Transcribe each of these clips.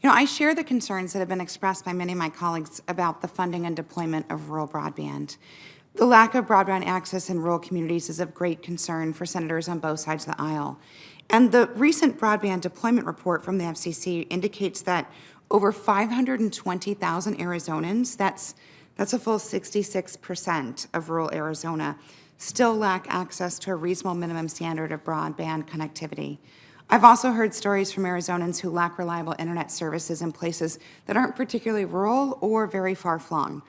I share the concerns that have been expressed by many of my colleagues about the funding and deployment of rural broadband. The lack of broadband access in rural communities is of great concern for senators on both sides of the aisle. And the recent broadband deployment report from the FCC indicates that over 520,000 Arizonans, that's a full 66% of rural Arizona, still lack access to a reasonable minimum standard of broadband connectivity. I've also heard stories from Arizonans who lack reliable internet services in places that aren't particularly rural or very far-flung.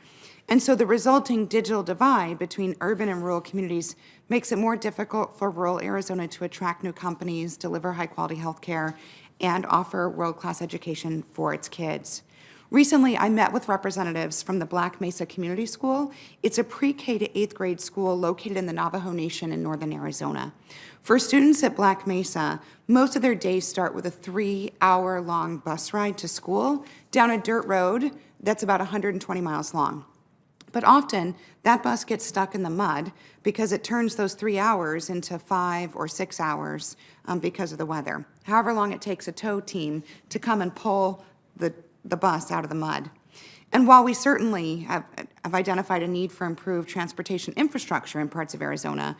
And so the resulting digital divide between urban and rural communities makes it more difficult for rural Arizona to attract new companies, deliver high-quality health care, and offer world-class education for its kids. Recently, I met with representatives from the Black Mesa Community School. It's a pre-K to 8th grade school located in the Navajo Nation in northern Arizona. For students at Black Mesa, most of their days start with a 3-hour-long bus ride to school down a dirt road that's about 120 miles long. But often, that bus gets stuck in the mud because it turns those 3 hours into 5 or 6 hours because of the weather. However long it takes a tow team to come and pull the bus out of the mud. And while we certainly have identified a need for improved transportation infrastructure in parts of Arizona,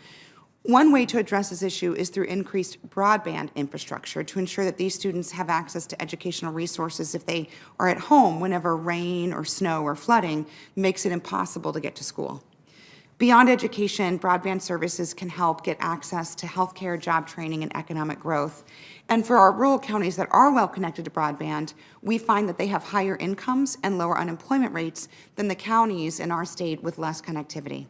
one way to address this issue is through increased broadband infrastructure to ensure that these students have access to educational resources if they are at home whenever rain or snow or flooding makes it impossible to get to school. Beyond education, broadband services can help get access to healthcare, job training, and economic growth. And for our rural counties that are well connected to broadband, we find that they have higher incomes and lower unemployment rates than the counties in our state with less connectivity.